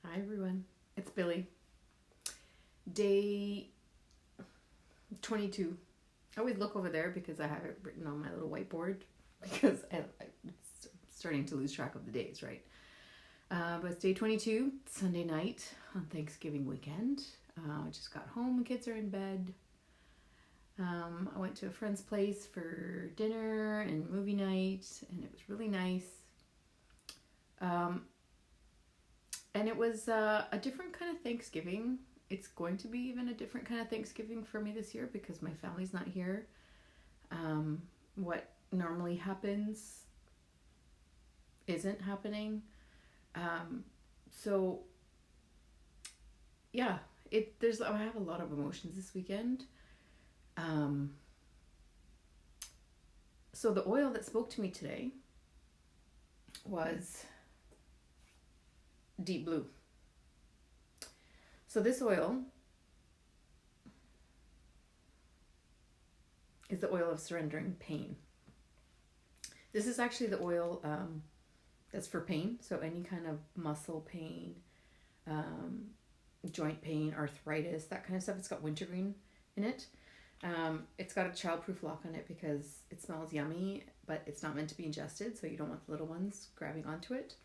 Hi everyone, it's Billy. Day 22. I always look over there because I have it written on my little whiteboard because it's starting to lose track of the days, right? But it's day 22, Sunday night on Thanksgiving weekend. I just got home, the kids are in bed. I went to a friend's place for dinner and movie night, and it was really nice. And it was a different kind of Thanksgiving. It's going to be even a different kind of Thanksgiving for me this year because my family's not here. What normally happens isn't happening. So yeah, I have a lot of emotions this weekend. So the oil that spoke to me today was Deep Blue. So this oil is the oil of surrendering pain. This is actually the oil that's for pain. So any kind of muscle pain, joint pain, arthritis, that kind of stuff. It's got wintergreen in it. It's got a childproof lock on it because it smells yummy, but it's not meant to be ingested, so you don't want the little ones grabbing onto it.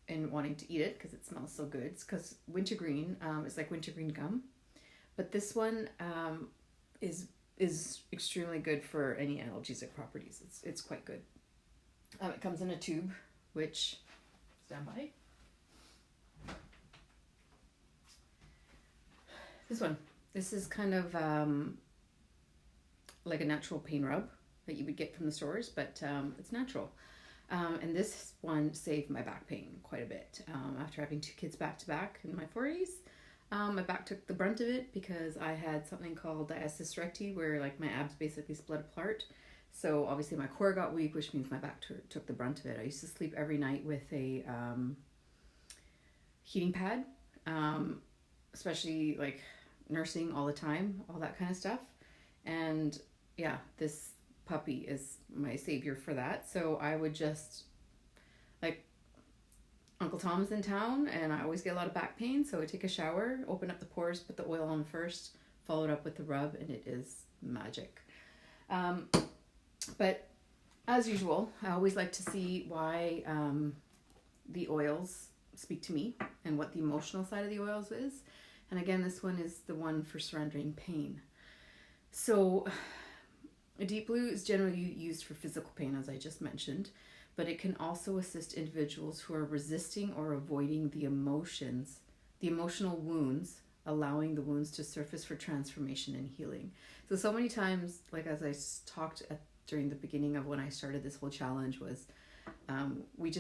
And wanting to eat it because it smells so good. It's because wintergreen is like wintergreen gum, but this one is extremely good for any analgesic properties. It's quite good. It comes in a tube, which stand by. This is kind of like a natural pain rub that you would get from the stores, but it's natural. And this one saved my back pain quite a bit. After having two kids back to back in my 40s, my back took the brunt of it because I had something called diastasis recti, where like my abs basically split apart. So obviously my core got weak, which means my back took the brunt of it. I used to sleep every night with a heating pad, especially like nursing all the time, all that kind of stuff. And yeah, this puppy is my savior for that. So I would just, like, Uncle Tom's in town and I always get a lot of back pain, so I take a shower, open up the pores, put the oil on first, follow it up with the rub, and it is magic. But as usual, I always like to see why the oils speak to me and what the emotional side of the oils is. And again, this one is the one for surrendering pain. So Deep Blue is generally used for physical pain, as I just mentioned, but it can also assist individuals who are resisting or avoiding the emotional wounds, allowing the wounds to surface for transformation and healing. So many times, like as I talked during the beginning of when I started this whole challenge, was we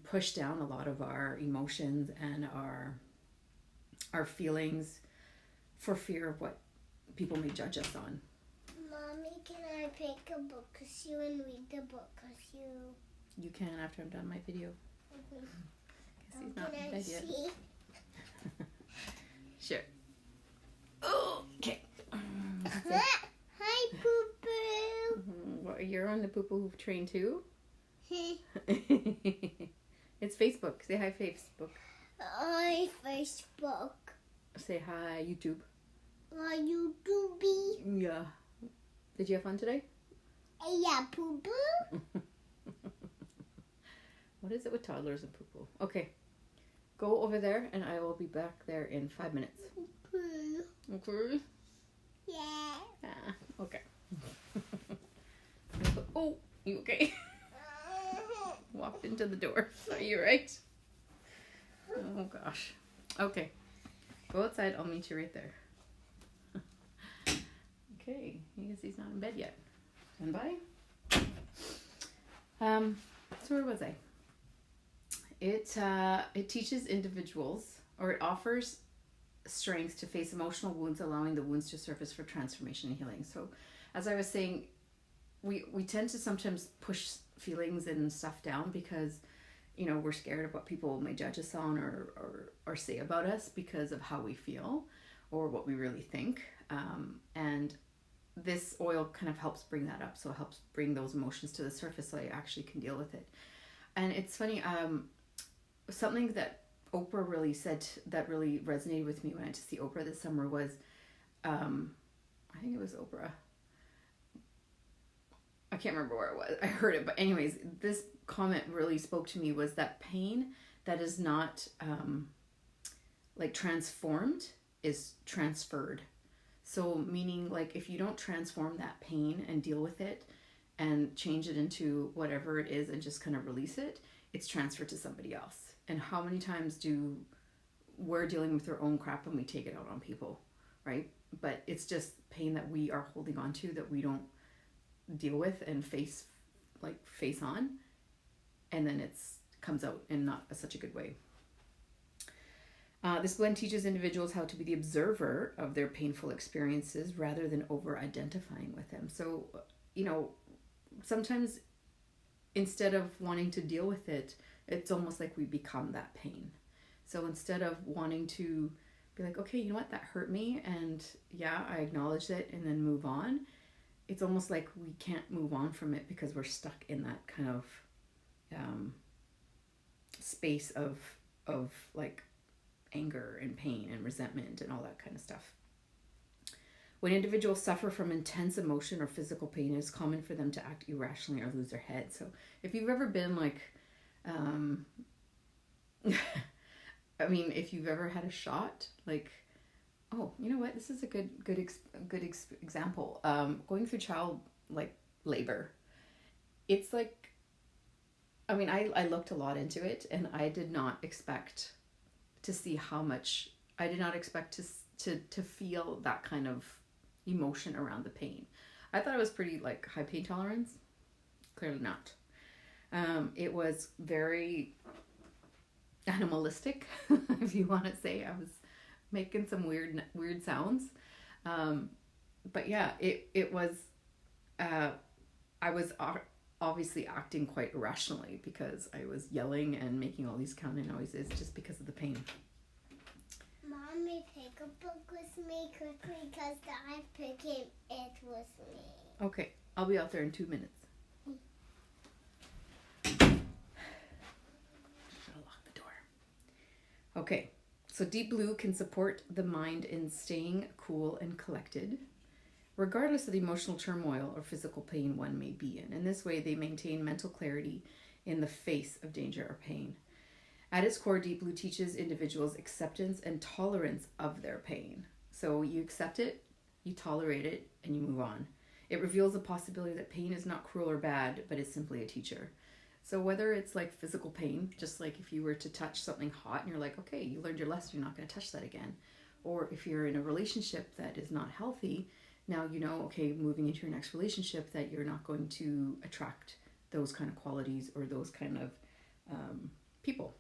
push down a lot of our emotions and our feelings for fear of what people may judge us on. Mommy, can I pick a book with you and read the book with you? You can after I'm done my video. Mm-hmm. Guess he's not in bed yet. See? Sure. Oh, okay. Hi, Poo Poo. Well, you're on the Poo Poo train too? It's Facebook. Say hi, Facebook. Hi, Facebook. Say hi, YouTube. Hi, YouTube. Yeah. Did you have fun today? Yeah, Poo Poo. What is it with toddlers and poo-poo? Okay. Go over there and I will be back there in 5 minutes. Poo. Okay? Yeah. Okay. Oh, you okay? Walked into the door. Are you right? Oh gosh. Okay. Go outside. I'll meet you right there. Okay. I guess he's not in bed yet. Stand by. So where was I? It teaches individuals, or it offers strength to face emotional wounds, allowing the wounds to surface for transformation and healing. So as I was saying, we tend to sometimes push feelings and stuff down because, you know, we're scared of what people may judge us on or say about us because of how we feel or what we really think. And this oil kind of helps bring that up. So it helps bring those emotions to the surface so I actually can deal with it. And it's funny, something that Oprah really said that really resonated with me when I went to see Oprah this summer was, I think it was Oprah. I can't remember where it was. I heard it, but anyways, this comment really spoke to me, was that pain that is not like transformed is transferred. So meaning, like, if you don't transform that pain and deal with it and change it into whatever it is and just kind of release it, it's transferred to somebody else. And how many times we're dealing with our own crap and we take it out on people, right? But it's just pain that we are holding on to that we don't deal with and face on, and then it's comes out in not such a good way. This blend teaches individuals how to be the observer of their painful experiences rather than over identifying with them. So, sometimes instead of wanting to deal with it, it's almost like we become that pain. So instead of wanting to be like, okay, you know what, that hurt me, and yeah, I acknowledge it and then move on, it's almost like we can't move on from it because we're stuck in that kind of space of like anger and pain and resentment and all that kind of stuff. When individuals suffer from intense emotion or physical pain, it is common for them to act irrationally or lose their head. So if you've ever been like, if you've ever had a shot, like, oh, you know what, this is a good example. Going through child labor, it's like, I looked a lot into it, and I did not expect to see how much. I did not expect to feel that kind of emotion around the pain. I thought it was pretty like high pain tolerance. Clearly not. It was very animalistic, if you want to say. I was making some weird sounds. But yeah, it was, I was obviously acting quite irrationally because I was yelling and making all these counter noises just because of the pain. Mommy, pick a book with me quickly because I'm picking it with me. Okay, I'll be out there in 2 minutes. Should lock the door. Okay, so Deep Blue can support the mind in staying cool and collected, regardless of the emotional turmoil or physical pain one may be in. In this way, they maintain mental clarity in the face of danger or pain. At its core, Deep Blue teaches individuals acceptance and tolerance of their pain. So you accept it, you tolerate it, and you move on. It reveals the possibility that pain is not cruel or bad, but is simply a teacher. So whether it's like physical pain, just like if you were to touch something hot and you're like, okay, you learned your lesson, you're not going to touch that again. Or if you're in a relationship that is not healthy, now you know, okay, moving into your next relationship, that you're not going to attract those kind of qualities or those kind of people.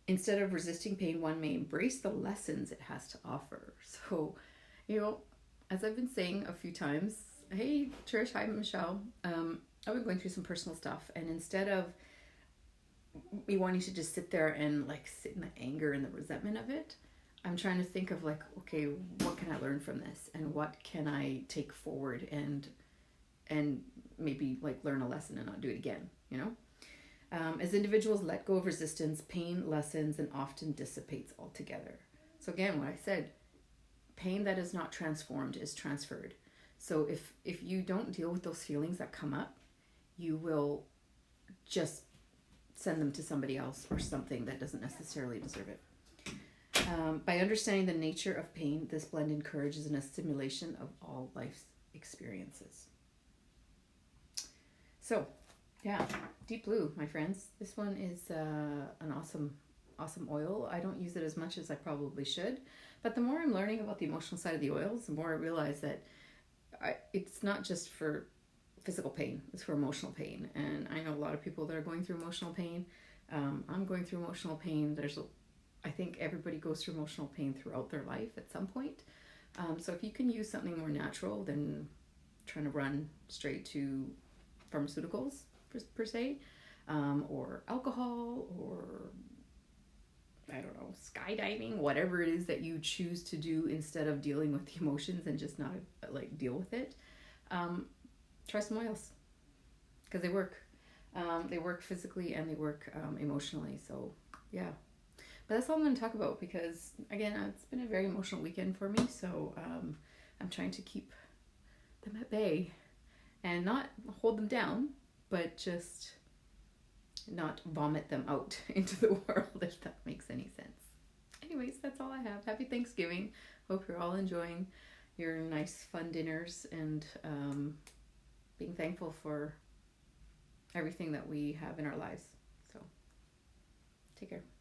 Instead of resisting pain, one may embrace the lessons it has to offer. So, as I've been saying a few times, hey, Trish, hi, Michelle. I've been going through some personal stuff, and instead of me wanting to just sit there and like sit in the anger and the resentment of it, I'm trying to think of like, okay, what can I learn from this, and what can I take forward and maybe like learn a lesson and not do it again, As individuals let go of resistance, pain lessens and often dissipates altogether. So again, what I said, pain that is not transformed is transferred. So if you don't deal with those feelings that come up, you will just send them to somebody else or something that doesn't necessarily deserve it. By understanding the nature of pain, this blend encourages an assimilation of all life's experiences. So, yeah, Deep Blue, my friends. This one is an awesome oil. I don't use it as much as I probably should, but the more I'm learning about the emotional side of the oils, the more I realize that it's not just for physical pain, it's for emotional pain. And I know a lot of people that are going through emotional pain. I'm going through emotional pain. I think everybody goes through emotional pain throughout their life at some point. So if you can use something more natural than trying to run straight to pharmaceuticals per se, or alcohol, or I don't know, skydiving, whatever it is that you choose to do instead of dealing with the emotions and just not like deal with it, try some oils because they work. They work physically and they work emotionally. So yeah, but that's all I'm going to talk about because again, it's been a very emotional weekend for me. So I'm trying to keep them at bay and not hold them down, but just not vomit them out into the world, if that makes any sense. Anyways, that's all I have. Happy Thanksgiving. Hope you're all enjoying your nice, fun dinners and being thankful for everything that we have in our lives. So, take care.